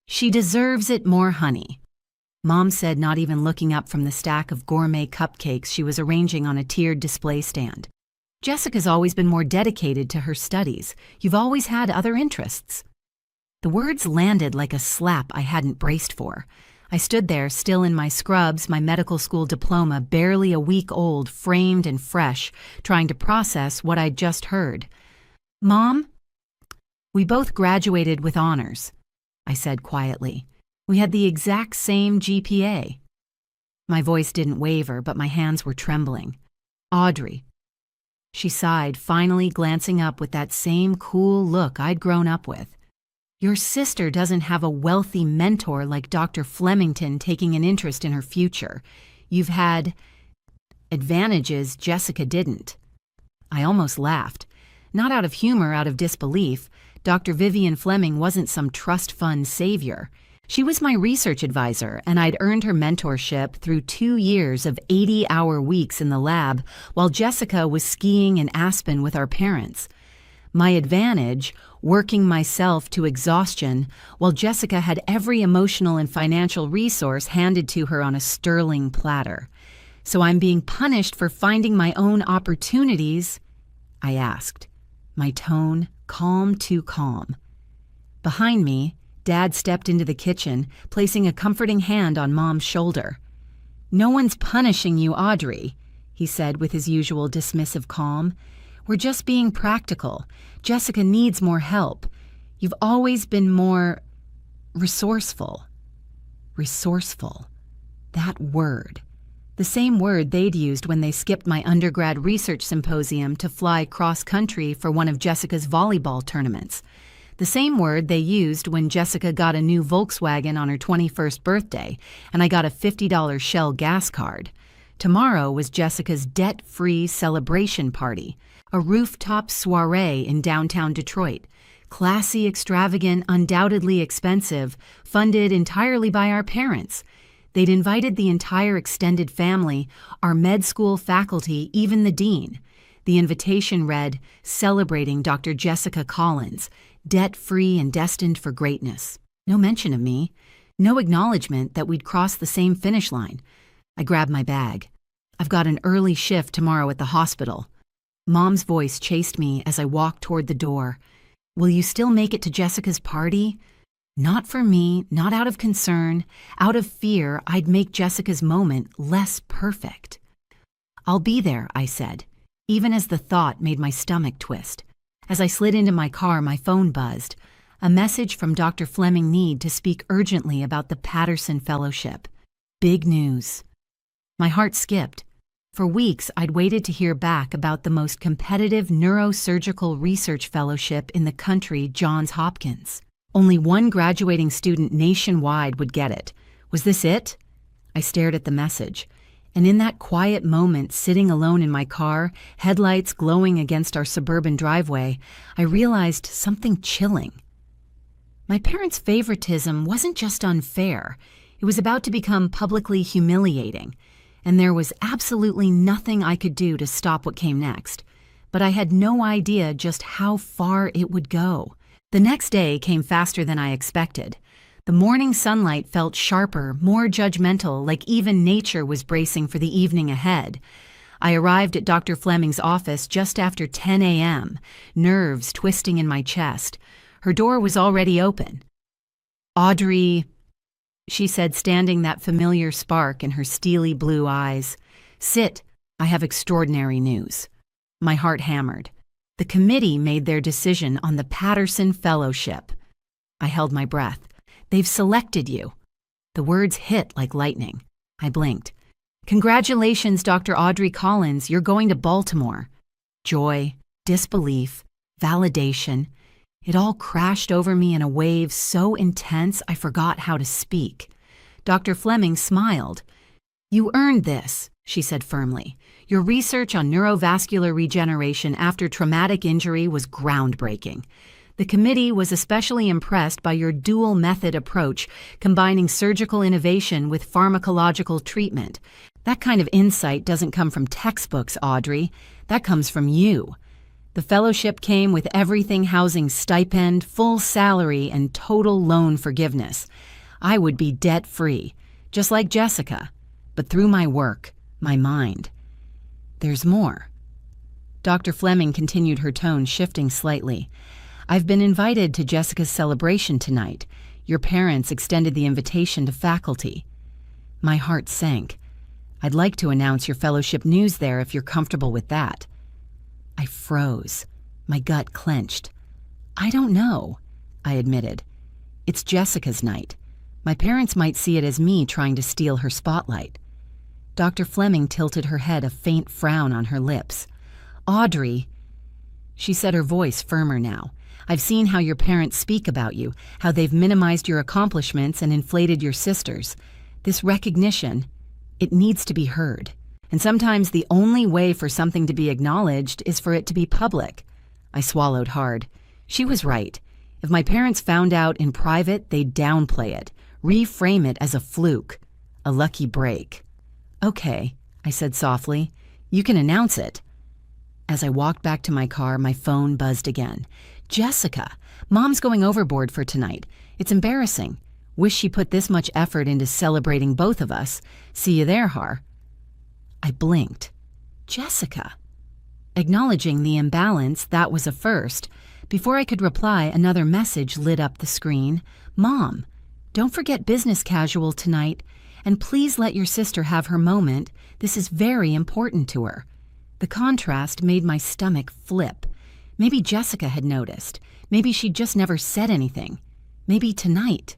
She deserves it more, honey, Mom said, not even looking up from the stack of gourmet cupcakes she was arranging on a tiered display stand. Jessica's always been more dedicated to her studies. You've always had other interests. The words landed like a slap I hadn't braced for. I stood there, still in my scrubs, my medical school diploma barely a week old, framed and fresh, trying to process what I'd just heard. Mom? We both graduated with honors, I said quietly. We had the exact same GPA. My voice didn't waver, but my hands were trembling. Audrey. She sighed, finally glancing up with that same cool look I'd grown up with. Your sister doesn't have a wealthy mentor like Dr. Flemington taking an interest in her future. You've had advantages Jessica didn't. I almost laughed. Not out of humor, out of disbelief. Dr. Vivian Fleming wasn't some trust fund savior. She was my research advisor, and I'd earned her mentorship through 2 years of 80-hour weeks in the lab while Jessica was skiing in Aspen with our parents. My advantage, working myself to exhaustion, while Jessica had every emotional and financial resource handed to her on a sterling platter. So I'm being punished for finding my own opportunities? I asked, my tone calm too calm. Behind me, Dad stepped into the kitchen, placing a comforting hand on Mom's shoulder. No one's punishing you, Audrey, he said with his usual dismissive calm. We're just being practical. Jessica needs more help. You've always been more resourceful. Resourceful. That word. The same word they'd used when they skipped my undergrad research symposium to fly cross-country for one of Jessica's volleyball tournaments. The same word they used when Jessica got a new Volkswagen on her 21st birthday, and I got a $50 Shell gas card. Tomorrow was Jessica's debt-free celebration party, a rooftop soiree in downtown Detroit. Classy, extravagant, undoubtedly expensive, funded entirely by our parents. They'd invited the entire extended family, our med school faculty, even the dean. The invitation read, "Celebrating Dr. Jessica Collins, debt-free and destined for greatness." No mention of me. No acknowledgement that we'd crossed the same finish line. I grabbed my bag. I've got an early shift tomorrow at the hospital. Mom's voice chased me as I walked toward the door. Will you still make it to Jessica's party? Not for me, not out of concern. Out of fear, I'd make Jessica's moment less perfect. I'll be there, I said, even as the thought made my stomach twist. As I slid into my car, my phone buzzed. A message from Dr. Fleming need to speak urgently about the Patterson Fellowship. Big news. My heart skipped. For weeks, I'd waited to hear back about the most competitive neurosurgical research fellowship in the country, Johns Hopkins. Only one graduating student nationwide would get it. Was this it? I stared at the message. And in that quiet moment, sitting alone in my car, headlights glowing against our suburban driveway, I realized something chilling. My parents' favoritism wasn't just unfair. It was about to become publicly humiliating. And there was absolutely nothing I could do to stop what came next. But I had no idea just how far it would go. The next day came faster than I expected. The morning sunlight felt sharper, more judgmental, like even nature was bracing for the evening ahead. I arrived at Dr. Fleming's office just after 10 a.m., nerves twisting in my chest. Her door was already open. "Audrey," she said, standing that familiar spark in her steely blue eyes. "Sit, I have extraordinary news." My heart hammered. The committee made their decision on the Patterson Fellowship. I held my breath. "They've selected you." The words hit like lightning. I blinked. "Congratulations, Dr. Audrey Collins, you're going to Baltimore." Joy, disbelief, validation. It all crashed over me in a wave so intense I forgot how to speak. Dr. Fleming smiled. "You earned this," she said firmly. "Your research on neurovascular regeneration after traumatic injury was groundbreaking. The committee was especially impressed by your dual method approach, combining surgical innovation with pharmacological treatment. That kind of insight doesn't come from textbooks, Audrey. That comes from you." The fellowship came with everything: housing stipend, full salary, and total loan forgiveness. I would be debt-free, just like Jessica, but through my work, my mind. There's more. Dr. Fleming continued, her tone shifting slightly. I've been invited to Jessica's celebration tonight. Your parents extended the invitation to faculty. My heart sank. I'd like to announce your fellowship news there if you're comfortable with that. I froze. My gut clenched. I don't know, I admitted. It's Jessica's night. My parents might see it as me trying to steal her spotlight. Dr. Fleming tilted her head, a faint frown on her lips. Audrey, she said, her voice firmer now. I've seen how your parents speak about you, how they've minimized your accomplishments and inflated your sisters. This recognition, it needs to be heard. And sometimes the only way for something to be acknowledged is for it to be public. I swallowed hard. She was right. If my parents found out in private, they'd downplay it, reframe it as a fluke, a lucky break. Okay, I said softly. You can announce it. As I walked back to my car, my phone buzzed again. Jessica, Mom's going overboard for tonight. It's embarrassing. Wish she put this much effort into celebrating both of us. See you there, Har. I blinked. Jessica. Acknowledging the imbalance, that was a first. Before I could reply, another message lit up the screen. Mom, don't forget business casual tonight, and please let your sister have her moment. This is very important to her. The contrast made my stomach flip. Maybe Jessica had noticed. Maybe she'd just never said anything. Maybe tonight.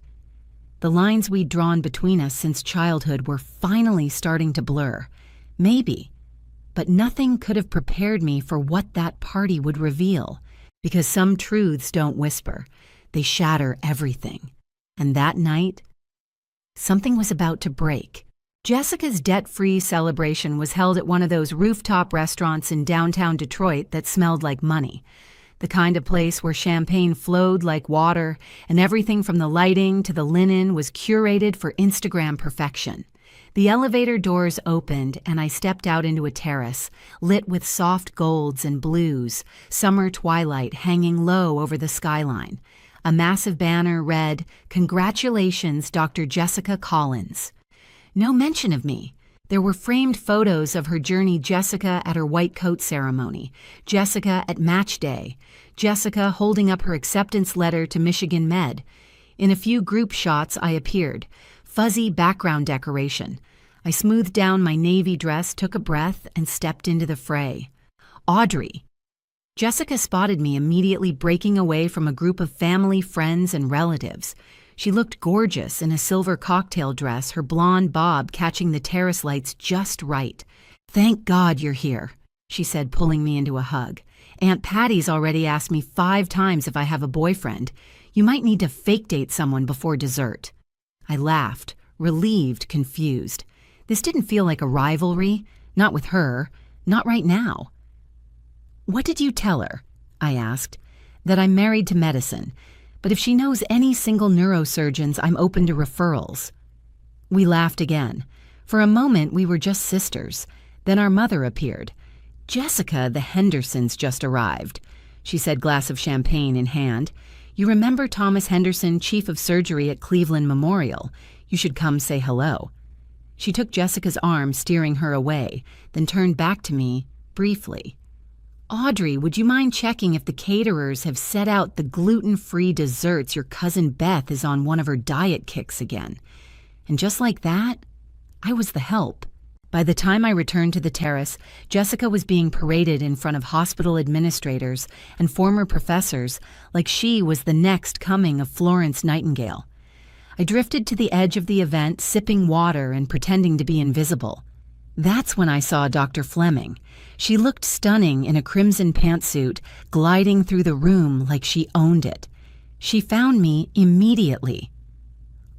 The lines we'd drawn between us since childhood were finally starting to blur. Maybe. But nothing could have prepared me for what that party would reveal. Because some truths don't whisper. They shatter everything. And that night, something was about to break. Jessica's debt-free celebration was held at one of those rooftop restaurants in downtown Detroit that smelled like money. The kind of place where champagne flowed like water, and everything from the lighting to the linen was curated for Instagram perfection. The elevator doors opened, and I stepped out into a terrace, lit with soft golds and blues, summer twilight hanging low over the skyline. A massive banner read, "Congratulations, Dr. Jessica Collins." No mention of me. There were framed photos of her journey: Jessica at her white coat ceremony, Jessica at match day, Jessica holding up her acceptance letter to Michigan Med. In a few group shots I appeared, fuzzy background decoration. I smoothed down my navy dress, took a breath, and stepped into the fray. Audrey. Jessica spotted me, immediately breaking away from a group of family, friends, and relatives. She looked gorgeous in a silver cocktail dress, her blonde bob catching the terrace lights just right. "Thank God you're here," she said, pulling me into a hug. "Aunt Patty's already asked me 5 times if I have a boyfriend. You might need to fake date someone before dessert." I laughed, relieved, confused. This didn't feel like a rivalry, not with her, not right now. "What did you tell her?" I asked. "That I'm married to medicine. But if she knows any single neurosurgeons, I'm open to referrals." We laughed again. For a moment, we were just sisters. Then our mother appeared. "Jessica, the Hendersons just arrived," she said, glass of champagne in hand. "You remember Thomas Henderson, chief of surgery at Cleveland Memorial? You should come say hello." She took Jessica's arm, steering her away, then turned back to me, briefly. "Audrey, would you mind checking if the caterers have set out the gluten-free desserts? Your cousin Beth is on one of her diet kicks again." And just like that, I was the help. By the time I returned to the terrace, Jessica was being paraded in front of hospital administrators and former professors like she was the next coming of Florence Nightingale. I drifted to the edge of the event, sipping water and pretending to be invisible. That's when I saw Dr. Fleming. She looked stunning in a crimson pantsuit, gliding through the room like she owned it. She found me immediately.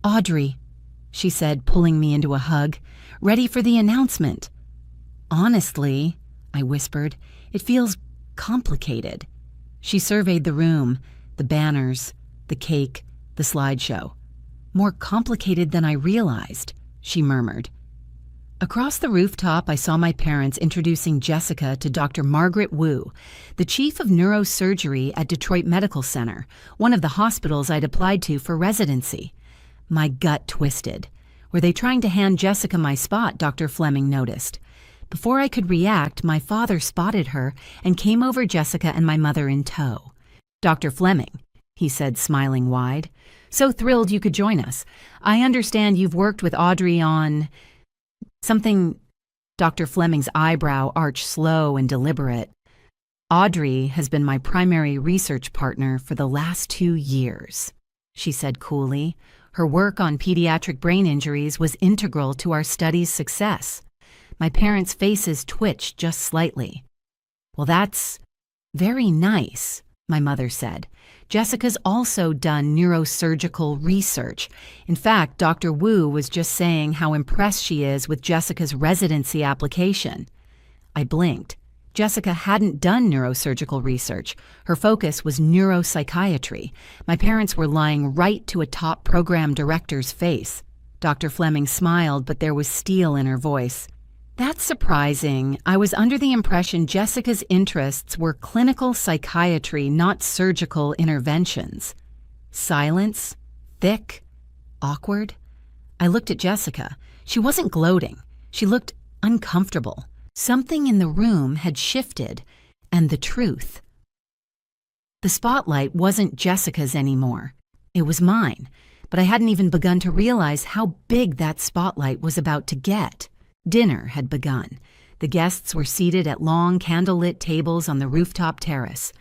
"Audrey," she said, pulling me into a hug, "ready for the announcement." "Honestly," I whispered, "it feels complicated." She surveyed the room, the banners, the cake, the slideshow. "More complicated than I realized," she murmured. Across the rooftop, I saw my parents introducing Jessica to Dr. Margaret Wu, the chief of neurosurgery at Detroit Medical Center, one of the hospitals I'd applied to for residency. My gut twisted. Were they trying to hand Jessica my spot, Dr. Fleming noticed. Before I could react, my father spotted her and came over Jessica and my mother in tow. "Dr. Fleming," he said, smiling wide. "So thrilled you could join us. I understand you've worked with Audrey on something." Dr. Fleming's eyebrow arched slow and deliberate. "Audrey has been my primary research partner for the last 2 years," she said coolly. "Her work on pediatric brain injuries was integral to our study's success." My parents' faces twitched just slightly. "Well, that's very nice," my mother said. "Jessica's also done neurosurgical research. In fact, Dr. Wu was just saying how impressed she is with Jessica's residency application." I blinked. Jessica hadn't done neurosurgical research. Her focus was neuropsychiatry. My parents were lying right to a top program director's face. Dr. Fleming smiled, but there was steel in her voice. "That's surprising. I was under the impression Jessica's interests were clinical psychiatry, not surgical interventions." Silence, thick, awkward. I looked at Jessica. She wasn't gloating. She looked uncomfortable. Something in the room had shifted, and the truth. The spotlight wasn't Jessica's anymore. It was mine, but I hadn't even begun to realize how big that spotlight was about to get. Dinner had begun. The guests were seated at long candlelit tables on the rooftop terrace.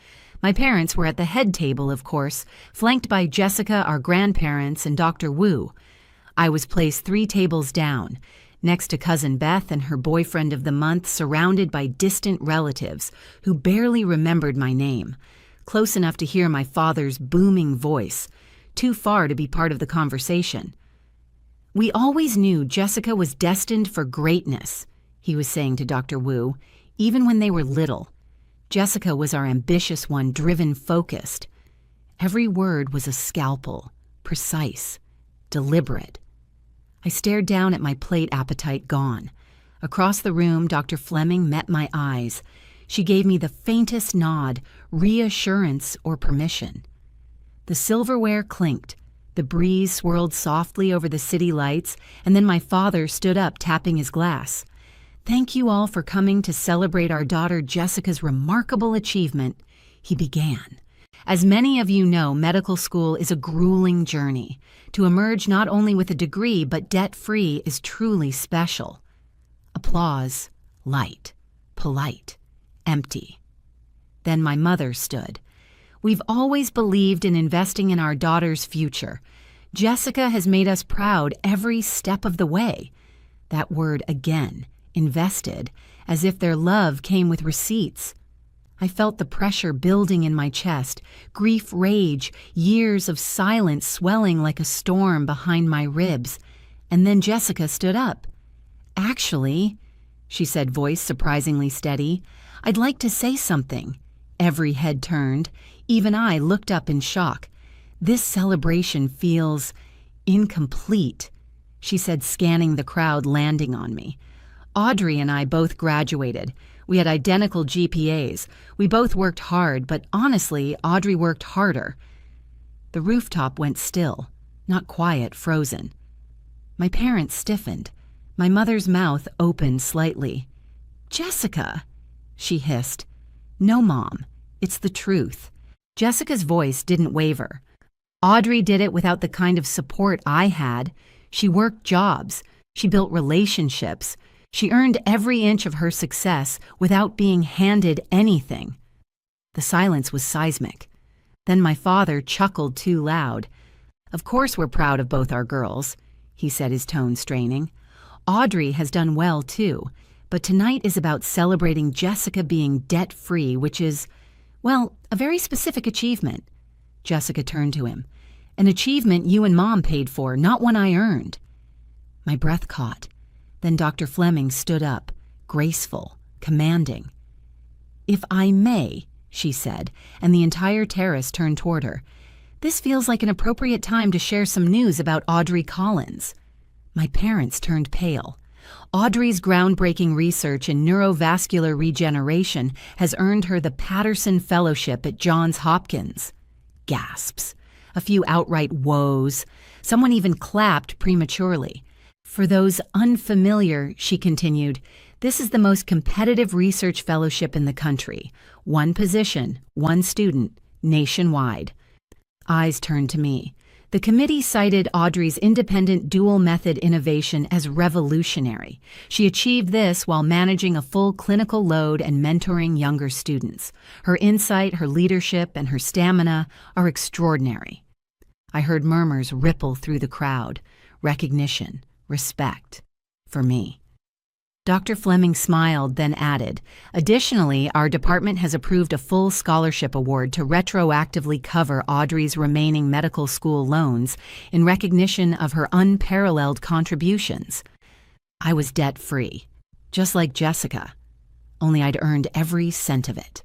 My parents were at the head table, of course, flanked by Jessica, our grandparents, and Dr. Wu. I was placed 3 tables down, next to Cousin Beth and her boyfriend of the month, surrounded by distant relatives who barely remembered my name, close enough to hear my father's booming voice, too far to be part of the conversation. "We always knew Jessica was destined for greatness," he was saying to Dr. Wu, "even when they were little. Jessica was our ambitious one, driven, focused." Every word was a scalpel, precise, deliberate. I stared down at my plate, appetite gone. Across the room, Dr. Fleming met my eyes. She gave me the faintest nod, reassurance or permission. The silverware clinked. The breeze swirled softly over the city lights, and then my father stood up, tapping his glass. "Thank you all for coming to celebrate our daughter Jessica's remarkable achievement," he began. "As many of you know, medical school is a grueling journey. To emerge not only with a degree but debt-free is truly special." Applause, light, polite, empty. Then my mother stood. "We've always believed in investing in our daughter's future. Jessica has made us proud every step of the way." That word again, invested, as if their love came with receipts. I felt the pressure building in my chest, grief, rage, years of silence swelling like a storm behind my ribs. And then Jessica stood up. "Actually," she said, voice surprisingly steady, "I'd like to say something." Every head turned. Even I looked up in shock. "This celebration feels incomplete," she said, scanning the crowd landing on me. "Audrey and I both graduated. We had identical GPAs. We both worked hard, but honestly, Audrey worked harder." The rooftop went still, not quiet, frozen. My parents stiffened. My mother's mouth opened slightly. "Jessica," she hissed. "No, Mom, it's the truth." Jessica's voice didn't waver. "Audrey did it without the kind of support I had. She worked jobs. She built relationships. She earned every inch of her success without being handed anything." The silence was seismic. Then my father chuckled too loud. "Of course we're proud of both our girls," he said, his tone straining. "Audrey has done well too, but tonight is about celebrating Jessica being debt-free, which is, well, a very specific achievement." Jessica turned to him. "An achievement you and Mom paid for, not one I earned." My breath caught. Then Dr. Fleming stood up, graceful, commanding. "If I may," she said, and the entire terrace turned toward her. "This feels like an appropriate time to share some news about Audrey Collins." My parents turned pale. Audrey's groundbreaking research in neurovascular regeneration has earned her the Patterson Fellowship at Johns Hopkins. Gasps. A few outright woes. Someone even clapped prematurely. For those unfamiliar, she continued, this is the most competitive research fellowship in the country. One position, one student, nationwide. Eyes turned to me. The committee cited Audrey's independent dual-method innovation as revolutionary. She achieved this while managing a full clinical load and mentoring younger students. Her insight, her leadership, and her stamina are extraordinary. I heard murmurs ripple through the crowd. Recognition, respect. For me. Dr. Fleming smiled, then added, additionally, our department has approved a full scholarship award to retroactively cover Audrey's remaining medical school loans in recognition of her unparalleled contributions. I was debt-free, just like Jessica, only I'd earned every cent of it.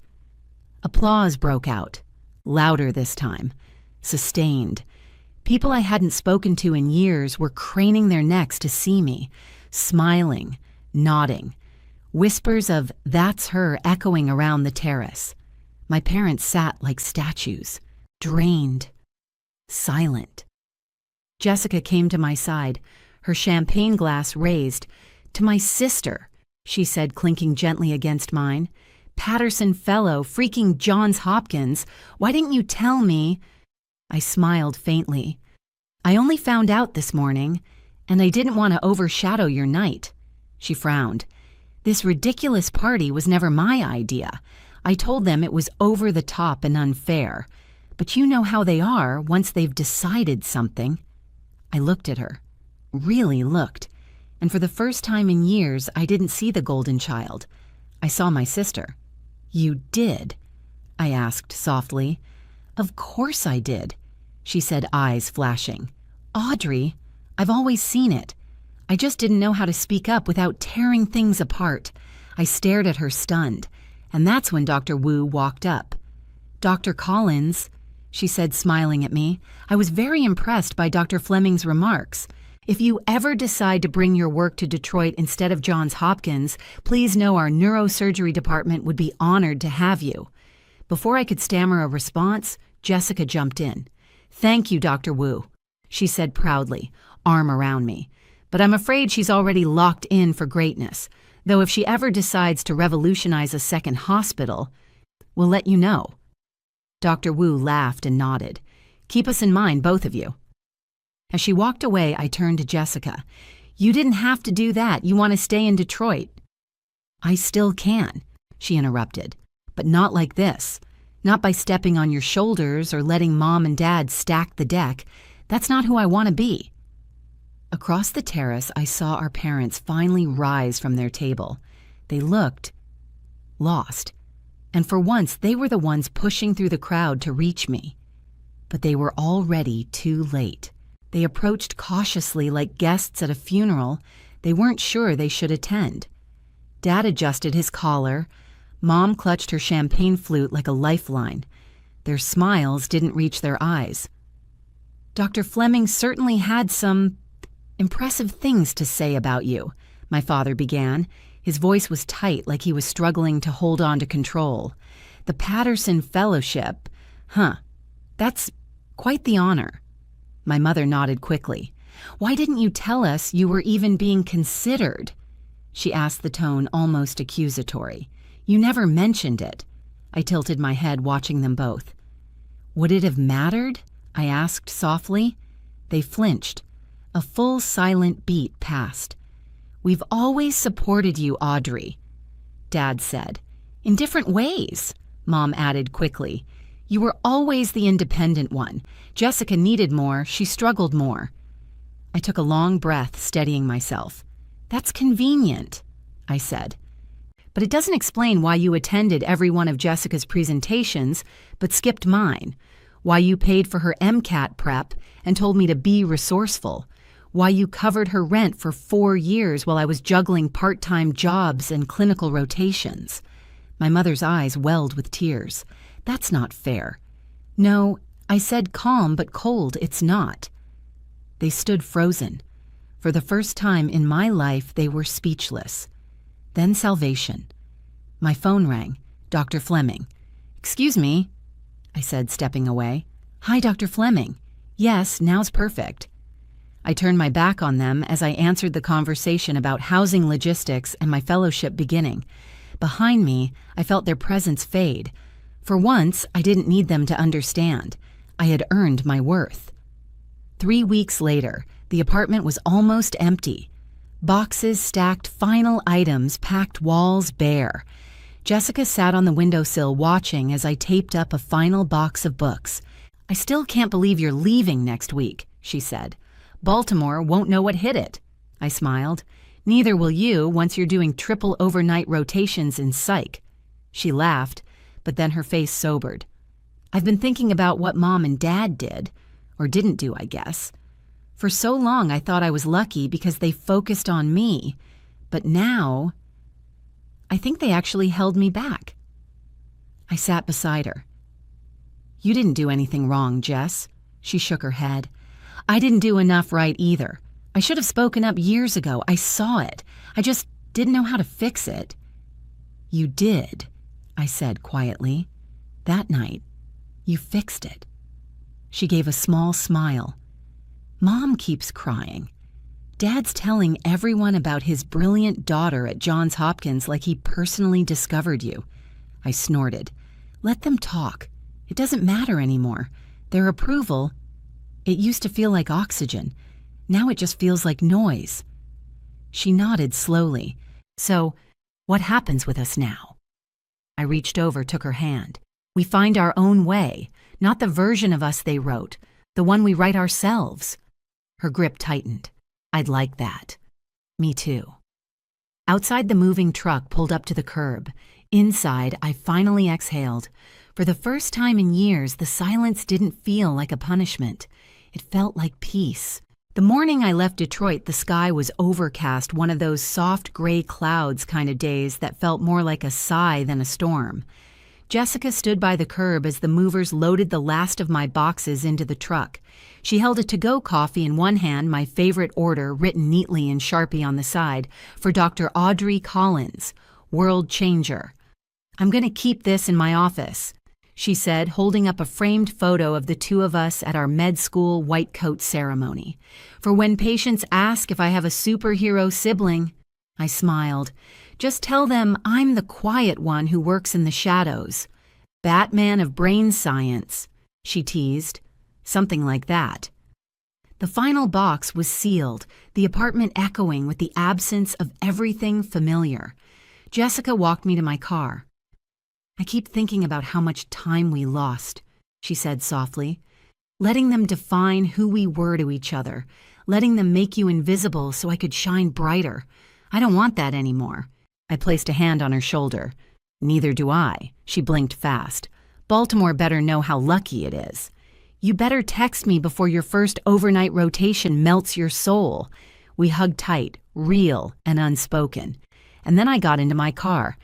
Applause broke out, louder this time, sustained. People I hadn't spoken to in years were craning their necks to see me, smiling, nodding. Whispers of, that's her, echoing around the terrace. My parents sat like statues, drained, silent. Jessica came to my side, her champagne glass raised. To my sister, she said, clinking gently against mine. Patterson Fellow, freaking Johns Hopkins. Why didn't you tell me? I smiled faintly. I only found out this morning, and I didn't want to overshadow your night. She frowned. This ridiculous party was never my idea. I told them it was over the top and unfair. But you know how they are once they've decided something. I looked at her. Really looked. And for the first time in years, I didn't see the golden child. I saw my sister. You did? I asked softly. Of course I did, she said, eyes flashing. Audrey, I've always seen it. I just didn't know how to speak up without tearing things apart. I stared at her stunned, and that's when Dr. Wu walked up. Dr. Collins, she said, smiling at me, I was very impressed by Dr. Fleming's remarks. If you ever decide to bring your work to Detroit instead of Johns Hopkins, please know our neurosurgery department would be honored to have you. Before I could stammer a response, Jessica jumped in. Thank you, Dr. Wu, she said proudly, arm around me. But I'm afraid she's already locked in for greatness, though if she ever decides to revolutionize a second hospital, we'll let you know. Dr. Wu laughed and nodded. Keep us in mind, both of you. As she walked away, I turned to Jessica. You didn't have to do that. You want to stay in Detroit. I still can, she interrupted, but not like this. Not by stepping on your shoulders or letting Mom and Dad stack the deck. That's not who I want to be. Across the terrace, I saw our parents finally rise from their table. They looked lost, and for once they were the ones pushing through the crowd to reach me. But they were already too late. They approached cautiously like guests at a funeral they weren't sure they should attend. Dad adjusted his collar. Mom clutched her champagne flute like a lifeline. Their smiles didn't reach their eyes. Dr. Fleming certainly had some impressive things to say about you, my father began. His voice was tight, like he was struggling to hold on to control. The Patterson Fellowship, that's quite the honor. My mother nodded quickly. Why didn't you tell us you were even being considered? She asked, the tone almost accusatory. You never mentioned it. I tilted my head, watching them both. Would it have mattered? I asked softly. They flinched. A full silent beat passed. We've always supported you, Audrey, Dad said. In different ways, Mom added quickly. You were always the independent one. Jessica needed more, she struggled more. I took a long breath, steadying myself. That's convenient, I said. But it doesn't explain why you attended every one of Jessica's presentations, but skipped mine. Why you paid for her MCAT prep and told me to be resourceful. Why you covered her rent for 4 years while I was juggling part-time jobs and clinical rotations. My mother's eyes welled with tears. That's not fair. No, I said calm but cold, it's not. They stood frozen. For the first time in my life, they were speechless. Then salvation. My phone rang. Dr. Fleming. "Excuse me," I said, stepping away. "Hi, Dr. Fleming. Yes, now's perfect." I turned my back on them as I answered the conversation about housing logistics and my fellowship beginning. Behind me, I felt their presence fade. For once, I didn't need them to understand. I had earned my worth. 3 weeks later, the apartment was almost empty. Boxes stacked, final items packed, walls bare. Jessica sat on the windowsill watching as I taped up a final box of books. "I still can't believe you're leaving next week," she said. "Baltimore won't know what hit it." I smiled. "Neither will you once you're doing triple overnight rotations in psych." She laughed, but then her face sobered. "I've been thinking about what Mom and Dad did, or didn't do, I guess. For so long I thought I was lucky because they focused on me, but now I think they actually held me back." I sat beside her. "You didn't do anything wrong, Jess." She shook her head. "I didn't do enough right either. I should have spoken up years ago. I saw it. I just didn't know how to fix it." "You did," I said quietly. "That night, you fixed it." She gave a small smile. "Mom keeps crying. Dad's telling everyone about his brilliant daughter at Johns Hopkins like he personally discovered you." I snorted. "Let them talk. It doesn't matter anymore. Their approval, it used to feel like oxygen. Now it just feels like noise." She nodded slowly. "So, what happens with us now?" I reached over, took her hand. "We find our own way, not the version of us they wrote, the one we write ourselves." Her grip tightened. "I'd like that." "Me too." Outside, the moving truck pulled up to the curb. Inside, I finally exhaled. For the first time in years, the silence didn't feel like a punishment. It felt like peace. The morning I left Detroit, the sky was overcast, one of those soft gray clouds kind of days that felt more like a sigh than a storm. Jessica stood by the curb as the movers loaded the last of my boxes into the truck. She held a to-go coffee in one hand, my favorite order written neatly in Sharpie on the side, for Dr. Audrey Collins, world changer. "I'm going to keep this in my office," she said, holding up a framed photo of the two of us at our med school white coat ceremony. "For when patients ask if I have a superhero sibling." I smiled. "Just tell them I'm the quiet one who works in the shadows. Batman of brain science," she teased. Something like that. The final box was sealed, the apartment echoing with the absence of everything familiar. Jessica walked me to my car. "I keep thinking about how much time we lost," she said softly. "Letting them define who we were to each other, letting them make you invisible so I could shine brighter. I don't want that anymore." I placed a hand on her shoulder. "Neither do I." She blinked fast. "Baltimore better know how lucky it is. You better text me before your first overnight rotation melts your soul." We hugged tight, real and unspoken. And then I got into my car.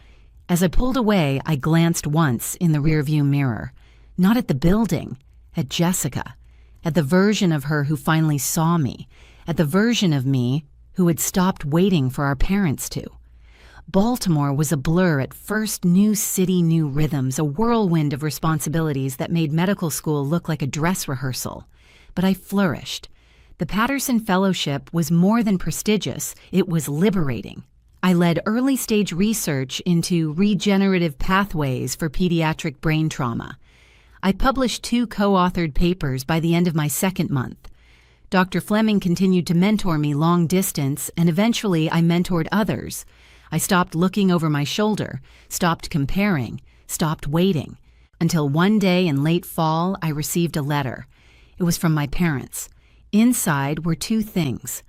As I pulled away, I glanced once in the rearview mirror. Not at the building, at Jessica, at the version of her who finally saw me, at the version of me who had stopped waiting for our parents to. Baltimore was a blur at first, new city, new rhythms, a whirlwind of responsibilities that made medical school look like a dress rehearsal. But I flourished. The Patterson Fellowship was more than prestigious, it was liberating. I led early-stage research into regenerative pathways for pediatric brain trauma. I published 2 co-authored papers by the end of my second month. Dr. Fleming continued to mentor me long distance, and eventually I mentored others. I stopped looking over my shoulder, stopped comparing, stopped waiting, until one day in late fall I received a letter. It was from my parents. Inside were 2 things.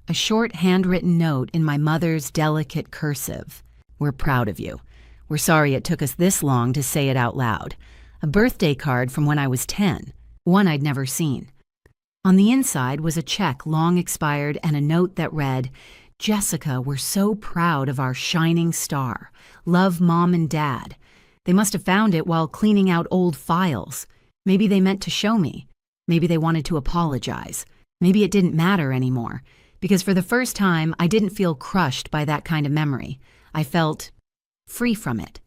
A short handwritten note in my mother's delicate cursive. "We're proud of you. We're sorry it took us this long to say it out loud." A birthday card from when I was 10, one I'd never seen. On the inside was a check long expired and a note that read, "Jessica, we're so proud of our shining star. Love, Mom and Dad." They must have found it while cleaning out old files. Maybe they meant to show me. Maybe they wanted to apologize. Maybe it didn't matter anymore. because for the first time, I didn't feel crushed by that kind of memory. I felt free from it.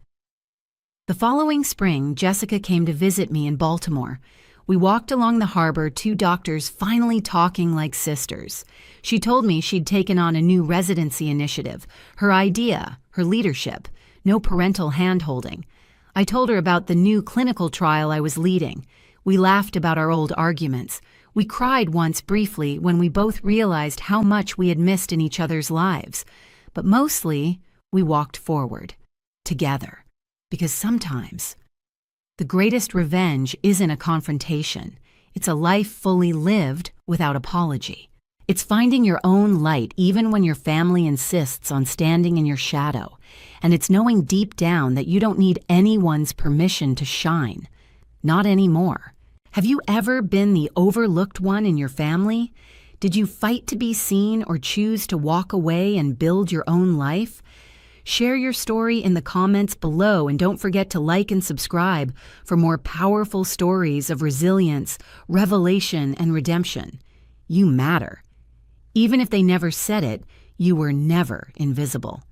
The following spring, Jessica came to visit me in Baltimore. We walked along the harbor, two doctors finally talking like sisters. She told me she'd taken on a new residency initiative, her idea, her leadership, no parental hand-holding. I told her about the new clinical trial I was leading. We laughed about our old arguments. We cried once briefly when we both realized how much we had missed in each other's lives. But mostly, we walked forward, together. Because sometimes, the greatest revenge isn't a confrontation. It's a life fully lived without apology. It's finding your own light even when your family insists on standing in your shadow. And it's knowing deep down that you don't need anyone's permission to shine. Not anymore. Have you ever been the overlooked one in your family? Did you fight to be seen or choose to walk away and build your own life? Share your story in the comments below, and don't forget to like and subscribe for more powerful stories of resilience, revelation, and redemption. You matter. Even if they never said it, you were never invisible.